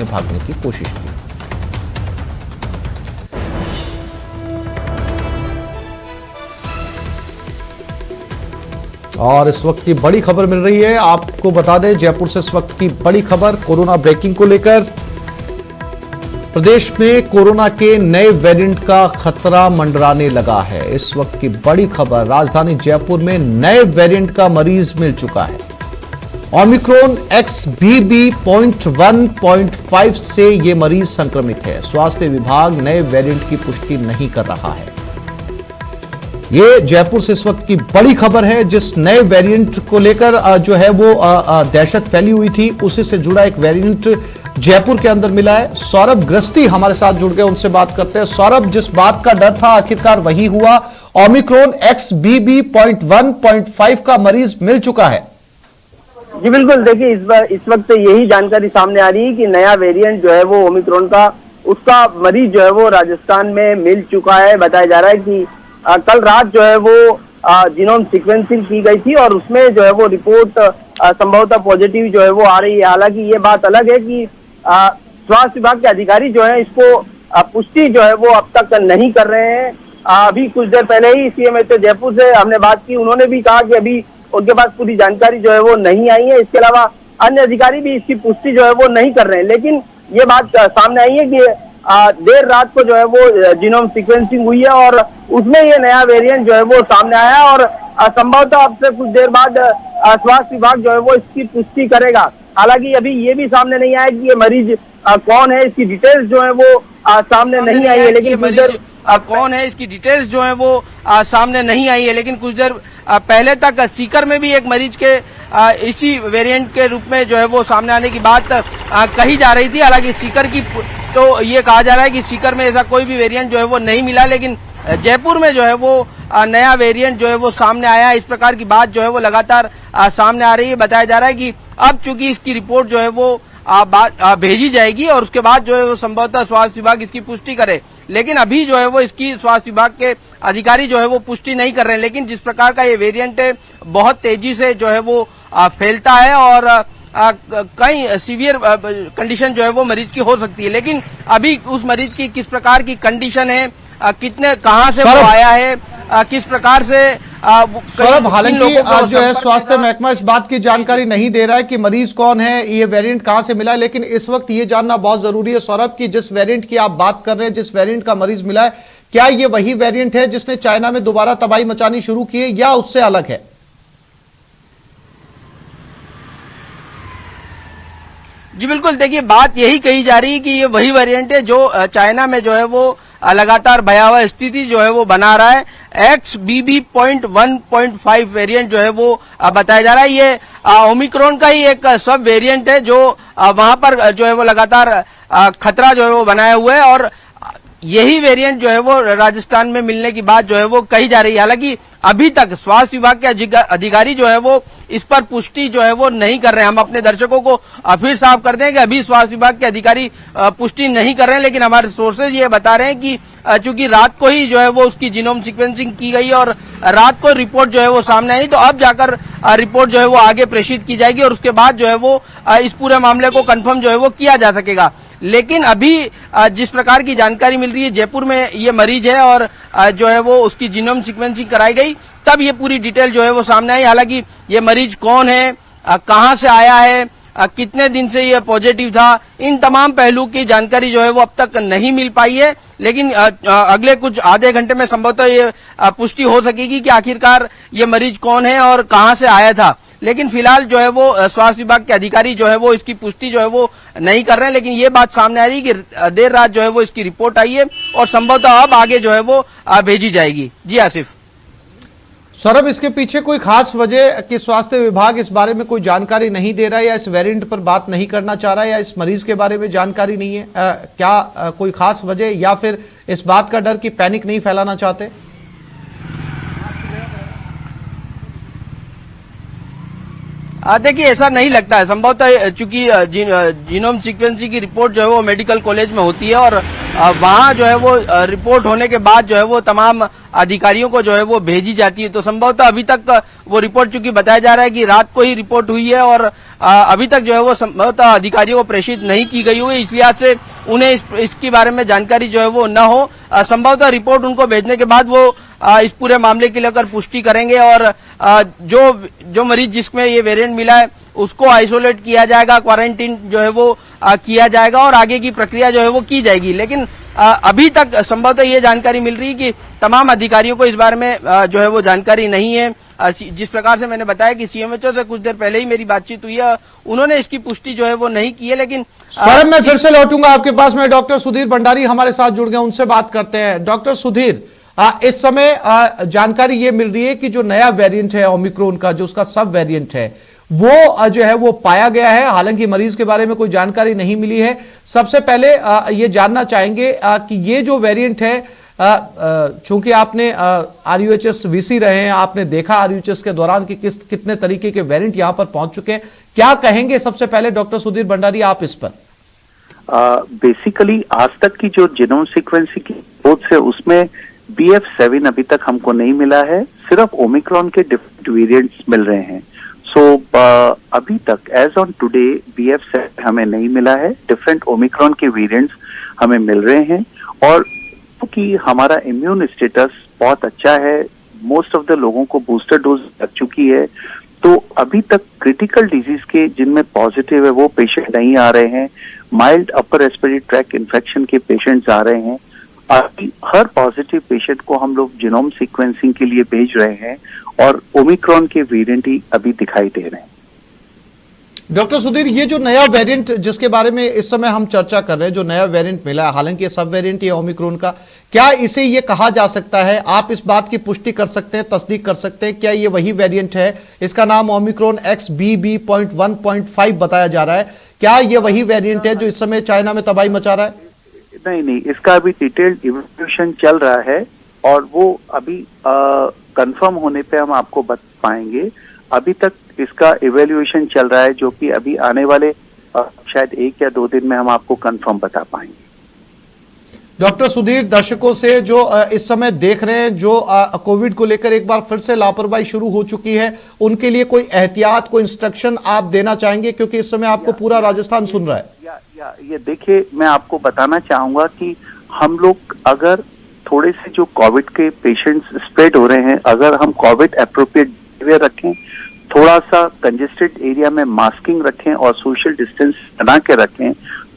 भागने की कोशिश की। और इस वक्त की बड़ी खबर मिल रही है, आपको बता दें जयपुर से इस वक्त की बड़ी खबर कोरोना ब्रेकिंग को लेकर। प्रदेश में कोरोना के नए वेरिएंट का खतरा मंडराने लगा है। इस वक्त की बड़ी खबर, राजधानी जयपुर में नए वेरिएंट का मरीज मिल चुका है। ओमिक्रॉन XBB.1.5 से यह मरीज संक्रमित है। स्वास्थ्य विभाग नए वेरिएंट की पुष्टि नहीं कर रहा है। ये जयपुर से इस वक्त की बड़ी खबर है, जिस नए वेरिएंट को लेकर जो है वो दहशत फैली हुई थी, उसी से जुड़ा एक वेरिएंट जयपुर के अंदर मिला है। सौरभ ग्रस्ती हमारे साथ जुड़ गए, उनसे बात करते हैं। सौरभ, जिस बात का डर था आखिरकार वही हुआ, ओमिक्रॉन XBB.1.5 का मरीज मिल चुका है। जी बिल्कुल, देखिए इस वक्त यही जानकारी सामने आ रही है कि नया वेरिएंट जो है वो ओमिक्रॉन का, उसका मरीज जो है वो राजस्थान में मिल चुका है। बताया जा रहा है कि कल रात जो है वो जीनोम सीक्वेंसिंग की गई थी और उसमें जो है वो रिपोर्ट संभवतः पॉजिटिव जो है वो आ रही है। हालांकि ये बात अलग है कि स्वास्थ्य विभाग के अधिकारी जो है इसको पुष्टि जो है वो अब तक नहीं कर रहे हैं। अभी कुछ देर पहले ही सीएम जयपुर से हमने बात की, उन्होंने भी कहा कि अभी उनके पास पूरी जानकारी जो है वो नहीं आई है। इसके अलावा अन्य अधिकारी भी इसकी पुष्टि जो है वो नहीं कर रहे हैं। लेकिन ये बात सामने आई है कि देर रात को जो है वो जीनोम सीक्वेंसिंग हुई है और उसमें ये नया वेरिएंट जो है वो सामने आया और संभवतः अब से कुछ देर बाद स्वास्थ्य विभाग जो है वो इसकी पुष्टि करेगा। हालांकि अभी ये भी सामने नहीं आया कि ये मरीज कौन है, इसकी डिटेल्स जो है वो सामने नहीं आई है। लेकिन कुछ देर कौन है इसकी डिटेल्स जो है वो सामने नहीं आई है। लेकिन कुछ देर पहले तक सीकर में भी एक मरीज के इसी वेरिएंट के रूप में जो है वो सामने आने की बात कही जा रही थी। हालांकि सीकर की तो ये कहा जा रहा है कि सीकर में ऐसा कोई भी वेरिएंट जो है वो नहीं मिला, लेकिन जयपुर में जो है वो नया वेरिएंट जो है वो सामने आया। इस प्रकार की बात जो है वो लगातार सामने आ रही है। बताया जा रहा है कि अब चूंकि इसकी रिपोर्ट जो है वो भेजी जाएगी और उसके बाद जो है वो संभवतः स्वास्थ्य विभाग इसकी पुष्टि करे। लेकिन अभी जो है वो इसकी स्वास्थ्य विभाग के अधिकारी जो है वो पुष्टि नहीं कर रहे हैं। लेकिन जिस प्रकार का ये वेरिएंट है, बहुत तेजी से जो है वो फैलता है और कई सीवियर कंडीशन जो है वो मरीज की हो सकती है। लेकिन अभी उस मरीज की किस प्रकार की कंडीशन है, कितने कहां से वो आया है, किस प्रकार से सौरभ, हालांकि जो है स्वास्थ्य महकमा इस बात की जानकारी नहीं दे रहा है कि मरीज कौन है, ये वेरिएंट कहां से मिला है। लेकिन इस वक्त ये जानना बहुत जरूरी है सौरभ कि जिस वेरिएंट की आप बात कर रहे हैं, जिस वेरिएंट का मरीज मिला है, क्या ये वही वेरिएंट है जिसने चाइना में दोबारा तबाही मचानी शुरू की है या उससे अलग है? जी बिल्कुल, देखिए बात यही कही जा रही है कि ये वही वेरिएंट है जो चाइना में जो है वो लगातार भयावह स्थिति जो है वो बना रहा है। XBB.1.5 वेरिएंट जो है वो बताया जा रहा है। ये ओमिक्रॉन का ही एक सब वेरिएंट है जो वहां पर जो है वो लगातार खतरा जो है वो बनाया हुआ है और यही वेरिएंट जो है वो राजस्थान में मिलने की बात जो है वो कही जा रही है। हालांकि अभी तक स्वास्थ्य विभाग के अधिकारी जो है वो इस पर पुष्टि जो है वो नहीं कर रहे हैं। हम अपने दर्शकों को फिर साफ कर दें कि अभी स्वास्थ्य विभाग के अधिकारी पुष्टि नहीं कर रहे हैं। लेकिन हमारे सोर्सेज ये बता रहे हैं कि चूंकि रात को ही जो है वो उसकी जीनोम सीक्वेंसिंग की गई और रात को रिपोर्ट जो है वो सामने आई, तो अब जाकर रिपोर्ट जो है वो आगे प्रेषित की जाएगी और उसके बाद जो है वो इस पूरे मामले को कंफर्म जो है वो किया जा सकेगा। लेकिन अभी जिस प्रकार की जानकारी मिल रही है, जयपुर में ये मरीज है और जो है वो उसकी जीनोम सीक्वेंसिंग कराई गई, तब ये पूरी डिटेल जो है वो सामने आई। हालांकि ये मरीज कौन है, कहां से आया है, कितने दिन से ये पॉजिटिव था, इन तमाम पहलू की जानकारी जो है वो अब तक नहीं मिल पाई है। लेकिन अगले कुछ आधे घंटे में संभवतः ये पुष्टि हो सकेगी कि आखिरकार ये मरीज कौन है और कहां से आया था। लेकिन फिलहाल जो है वो स्वास्थ्य विभाग के अधिकारी जो है वो इसकी पुष्टि जो है वो नहीं कर रहे हैं। लेकिन ये बात सामने आ रही है कि देर रात जो है वो इसकी रिपोर्ट आई है और संभवतः अब आगे जो है वो भेजी जाएगी। जी आसिफ। सौरभ, इसके पीछे कोई खास वजह कि स्वास्थ्य विभाग इस बारे में कोई जानकारी नहीं दे रहा है या इस वेरिएंट पर बात नहीं करना चाह रहा है या इस मरीज के बारे में जानकारी नहीं है, क्या कोई खास वजह या फिर इस बात का डर कि पैनिक नहीं फैलाना चाहते? देखिए ऐसा नहीं लगता है। संभवतः चूंकि जीनोम सीक्वेंसिंग की रिपोर्ट जो है वो मेडिकल कॉलेज में होती है और वहां जो है वो रिपोर्ट होने के बाद जो है वो तमाम अधिकारियों को जो है वो भेजी जाती है। तो संभवतः अभी तक वो रिपोर्ट, चूंकि बताया जा रहा है कि रात को ही रिपोर्ट हुई है और अभी तक जो है वो संभवतः अधिकारियों को प्रेषित नहीं की गई हुई, इस लिहाज से उन्हें इसके बारे में जानकारी जो है वो न हो। संभवतः रिपोर्ट उनको भेजने के बाद वो इस पूरे मामले की लेकर पुष्टि करेंगे और जो मरीज जिसमें ये वेरिएंट मिला है उसको आइसोलेट किया जाएगा, क्वारंटीन जो है वो किया जाएगा और आगे की प्रक्रिया जो है वो की जाएगी। लेकिन अभी तक संभवतः ये जानकारी मिल रही है कि तमाम अधिकारियों को इस बारे में जो है वो जानकारी नहीं है। जिस प्रकार से मैंने बताया कि सीएमएचओ से कुछ देर पहले ही मेरी बातचीत हुई है, उन्होंने इसकी पुष्टि जो है वो नहीं की है। लेकिन सौरभ, मैं फिर से लौटूंगा आपके पास में। डॉक्टर सुधीर भंडारी हमारे साथ जुड़ गए, उनसे बात करते हैं। डॉक्टर सुधीर, इस समय जानकारी ये मिल रही है कि जो नया वेरिएंट है ओमिक्रॉन का, जो उसका सब वेरिएंट है, वो जो है वो पाया गया है। हालांकि मरीज के बारे में कोई जानकारी नहीं मिली है। सबसे पहले ये जानना चाहेंगे कि ये जो वेरिएंट है, चूंकि आपने आरयूएचएस वीसी रहे हैं, आपने देखा आरयूएचएस के दौरान कि कितने तरीके के वेरिएंट यहां पर पहुंच चुके हैं, क्या कहेंगे सबसे पहले डॉक्टर सुधीर भंडारी आप इस पर? बेसिकली आज तक की जो जीनोम सीक्वेंसिंग की रिपोर्ट्स है उसमें BF7 अभी तक हमको नहीं मिला है, सिर्फ ओमिक्रॉन के डिफरेंट वेरिएंट्स मिल रहे हैं। सो अभी तक एज ऑन टुडे BF7 हमें नहीं मिला है, डिफरेंट ओमिक्रॉन के वेरिएंट्स हमें मिल रहे हैं। और क्योंकि हमारा इम्यून स्टेटस बहुत अच्छा है, मोस्ट ऑफ द लोगों को बूस्टर डोज लग चुकी है, तो अभी तक क्रिटिकल डिजीज के जिनमें पॉजिटिव है वो पेशेंट नहीं आ रहे हैं। Mild upper respiratory tract infection के पेशेंट्स आ रहे हैं। अभी हर पॉजिटिव पेशेंट को हम लोग जीनोम सीक्वेंसिंग के लिए भेज रहे हैं और ओमिक्रॉन के वेरिएंट ही अभी दिखाई दे रहे हैं। डॉक्टर सुधीर, ये जो नया वेरिएंट जिसके बारे में इस समय हम चर्चा कर रहे हैं, जो नया वेरिएंट मिला है, हालांकि ये सब वेरिएंट ये ओमिक्रॉन का, क्या इसे ये कहा जा सकता है, आप इस बात की पुष्टि कर सकते हैं, तस्दीक कर सकते हैं, क्या ये वही वेरिएंट है? इसका नाम ओमिक्रॉन XBB.1.5 बताया जा रहा है। क्या ये वही वेरिएंट है जो इस समय चाइना में तबाही मचा रहा है? नहीं, इसका अभी डिटेल्ड इवैल्यूएशन चल रहा है और वो अभी कंफर्म होने पे हम आपको बता पाएंगे। अभी तक इसका इवैल्यूएशन चल रहा है, जो कि अभी आने वाले शायद 1 या 2 दिन में हम आपको कंफर्म बता पाएंगे। डॉक्टर सुधीर, दर्शकों से जो इस समय देख रहे हैं, जो कोविड को लेकर एक बार फिर से लापरवाही शुरू हो चुकी है, उनके लिए कोई एहतियात, कोई इंस्ट्रक्शन आप देना चाहेंगे, क्योंकि इस समय आपको पूरा राजस्थान सुन रहा है। ये देखिए, मैं आपको बताना चाहूंगा कि हम लोग अगर थोड़े से जो कोविड के पेशेंट्स स्प्रेड हो रहे हैं, अगर हम कोविड एप्रोप्रिएट बिहेवियर रखें, थोड़ा सा कंजेस्टेड एरिया में मास्किंग रखें और सोशल डिस्टेंस बना के रखें,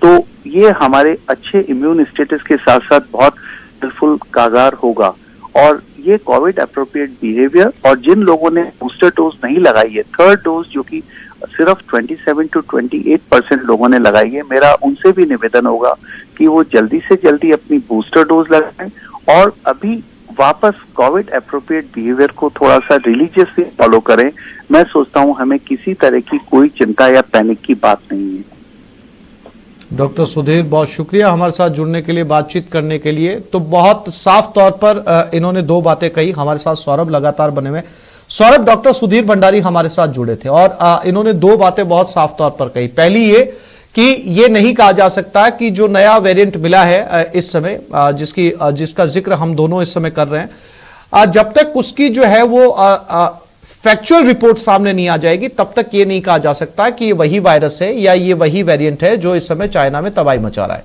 तो ये हमारे अच्छे इम्यून स्टेटस के साथ साथ बहुत हेल्पफुल कारगर होगा। और ये कोविड एप्रोप्रिएट बिहेवियर, और जिन लोगों ने बूस्टर डोज नहीं लगाई है, 3rd डोज जो कि सिर्फ 27 to 28% लोगों ने लगाई है, मेरा उनसे भी निवेदन होगा कि वो जल्दी से जल्दी अपनी बूस्टर डोज लगाएं और अभी वापस कोविड एप्रोप्रिएट बिहेवियर को थोड़ा सा रिलीजियसली फॉलो करें। मैं सोचता हूं हमें किसी तरह की कोई चिंता या पैनिक की बात नहीं है। डॉक्टर सुधीर, बहुत शुक्रिया हमारे साथ जुड़ने के लिए, बातचीत करने के लिए। तो बहुत साफ तौर पर इन्होंने 2 बातें कही। हमारे साथ सौरभ लगातार बने हुए। सौरभ, डॉक्टर सुधीर भंडारी हमारे साथ जुड़े थे और इन्होंने 2 बातें बहुत साफ तौर पर कही। पहली ये कि ये नहीं कहा जा सकता कि जो नया वेरिएंट मिला है इस समय, जिसका जिक्र हम दोनों इस समय कर रहे हैं, जब तक उसकी जो है वो फैक्चुअल रिपोर्ट सामने नहीं आ जाएगी, तब तक ये नहीं कहा जा सकता कि ये वही वायरस है या ये वही वेरिएंट है जो इस समय चाइना में तबाही मचा रहा है।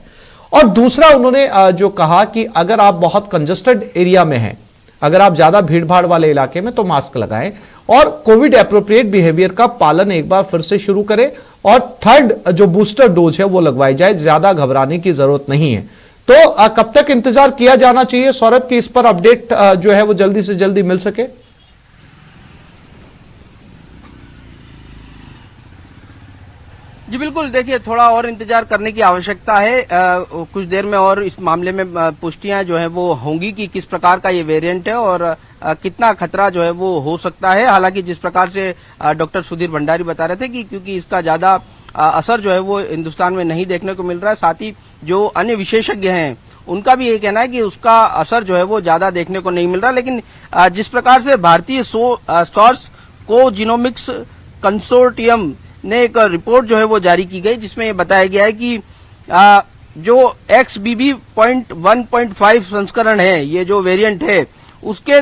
और दूसरा, उन्होंने जो कहा कि अगर आप बहुत कंजेस्टेड एरिया में हैं, अगर आप ज्यादा भीड़ भाड़ वाले इलाके में, तो मास्क लगाएं और कोविड एप्रोप्रिएट बिहेवियर का पालन एक बार फिर से शुरू करें और 3rd जो बूस्टर डोज है वो लगवाई जाए। ज्यादा घबराने की जरूरत नहीं है। तो कब तक इंतजार किया जाना चाहिए सौरभ की इस पर अपडेट जो है वो जल्दी से जल्दी मिल सके? जी बिल्कुल, देखिए थोड़ा और इंतजार करने की आवश्यकता है। कुछ देर में और इस मामले में पुष्टियां जो है वो होंगी कि किस प्रकार का ये वेरिएंट है और कितना खतरा जो है वो हो सकता है। हालांकि जिस प्रकार से डॉक्टर सुधीर भंडारी बता रहे थे कि क्योंकि इसका ज्यादा असर जो है वो हिंदुस्तान में नहीं देखने को मिल रहा है, साथ ही जो अन्य विशेषज्ञ हैं उनका भी ये कहना है कि उसका असर जो है वो ज्यादा देखने को नहीं मिल रहा। लेकिन जिस प्रकार से भारतीय सोर्स को जीनोमिक्स कंसोर्टियम ने एक रिपोर्ट जो है वो जारी की गई, जिसमें ये बताया गया है कि जो XBB.1.5 संस्करण है, ये जो वेरिएंट है, उसके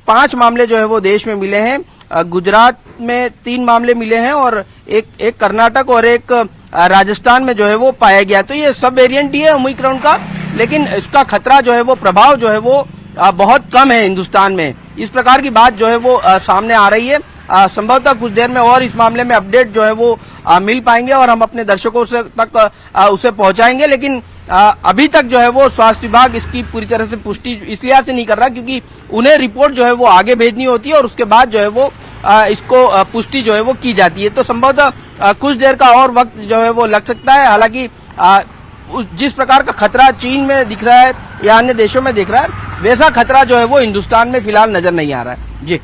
5 मामले जो है वो देश में मिले हैं। गुजरात में 3 मामले मिले हैं और एक कर्नाटक और एक राजस्थान में जो है वो पाया गया। तो ये सब वेरिएंट ही है ओमिक्रॉन का, लेकिन इसका खतरा जो है वो, प्रभाव जो है वो बहुत कम है हिंदुस्तान में। इस प्रकार की बात जो है वो सामने आ रही है। संभवतः कुछ देर में और इस मामले में अपडेट जो है वो मिल पाएंगे और हम अपने दर्शकों से तक उसे पहुंचाएंगे। लेकिन अभी तक जो है वो स्वास्थ्य विभाग इसकी पूरी तरह से पुष्टि इसलिए से नहीं कर रहा क्योंकि उन्हें रिपोर्ट जो है वो आगे भेजनी होती है और उसके बाद जो है वो इसको पुष्टि जो है वो की जाती है। तो संभवतः कुछ देर का और वक्त जो है वो लग सकता है। हालांकि जिस प्रकार का खतरा चीन में दिख रहा है या अन्य देशों में दिख रहा है, वैसा खतरा जो है वो हिंदुस्तान में फिलहाल नजर नहीं आ रहा है। जी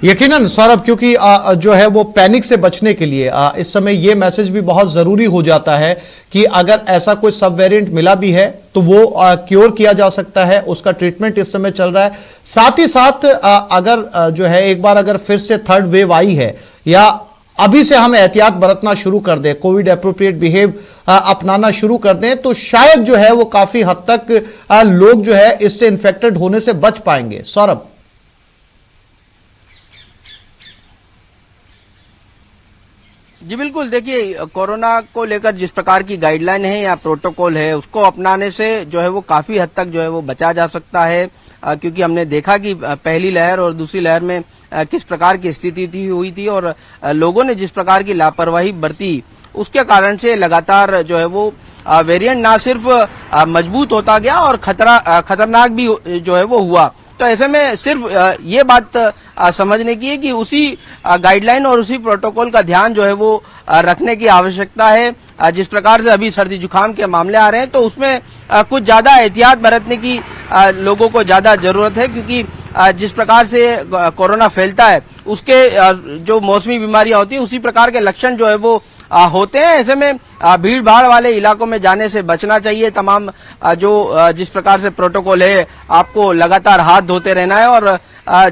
यकीनन सौरभ, क्योंकि जो है वो पैनिक से बचने के लिए इस समय ये मैसेज भी बहुत जरूरी हो जाता है कि अगर ऐसा कोई सब वेरिएंट मिला भी है तो वो क्योर किया जा सकता है, उसका ट्रीटमेंट इस समय चल रहा है। साथ ही साथ अगर जो है एक बार अगर फिर से थर्ड वेव आई है या अभी से हम एहतियात बरतना शुरू कर दें, कोविड एप्रोप्रिएट बिहेव अपनाना शुरू कर दें, तो शायद जो है वो काफी हद तक लोग जो है इससे इन्फेक्टेड होने से बच पाएंगे। सौरभ, जी बिल्कुल, देखिए कोरोना को लेकर जिस प्रकार की गाइडलाइन है या प्रोटोकॉल है, उसको अपनाने से जो है वो काफी हद तक जो है वो बचा जा सकता है। क्योंकि हमने देखा कि पहली लहर और दूसरी लहर में किस प्रकार की स्थिति हुई थी और लोगों ने जिस प्रकार की लापरवाही बरती, उसके कारण से लगातार जो है वो वेरिएंट ना सिर्फ मजबूत होता गया और खतरनाक भी जो है वो हुआ। तो ऐसे में सिर्फ ये बात समझने की है कि उसी गाइडलाइन और उसी प्रोटोकॉल का ध्यान जो है वो रखने की आवश्यकता है। जिस प्रकार से अभी सर्दी जुकाम के मामले आ रहे हैं तो उसमें कुछ ज्यादा एहतियात बरतने की लोगों को ज्यादा जरूरत है, क्योंकि जिस प्रकार से कोरोना फैलता है उसके जो मौसमी बीमारियां होती है उसी प्रकार के लक्षण जो है वो होते हैं। ऐसे में भीड़ भाड़ वाले इलाकों में जाने से बचना चाहिए। तमाम जो जिस प्रकार से प्रोटोकॉल है, आपको लगातार हाथ धोते रहना है और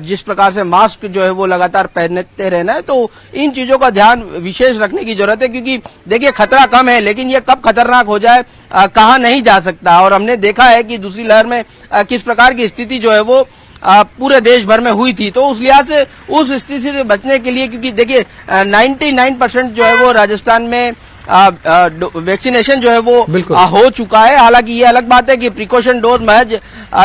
जिस प्रकार से मास्क जो है वो लगातार पहनते रहना है, तो इन चीजों का ध्यान विशेष रखने की जरूरत है। क्योंकि देखिए खतरा कम है, लेकिन ये कब खतरनाक हो जाए कहा नहीं जा सकता। और हमने देखा है कि दूसरी लहर में किस प्रकार की स्थिति जो है वो पूरे देश भर में हुई थी। तो उस लिहाज से उस स्थिति से बचने के लिए, क्योंकि देखिए 99% जो है वो राजस्थान में वैक्सीनेशन जो है वो हो चुका है। हालांकि ये अलग बात है कि प्रिकॉशन डोज महज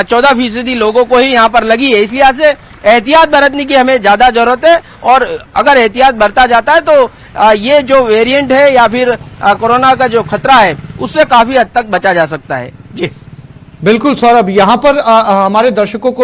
14% लोगों को ही यहाँ पर लगी है। इसलिए से एहतियात बरतने की हमें ज्यादा जरूरत है और अगर एहतियात बरता जाता है तो ये जो वेरिएंट है या फिर कोरोना का जो खतरा है उससे काफी हद तक बचा जा सकता है। जी बिल्कुल सौरभ, यहाँ पर हमारे दर्शकों को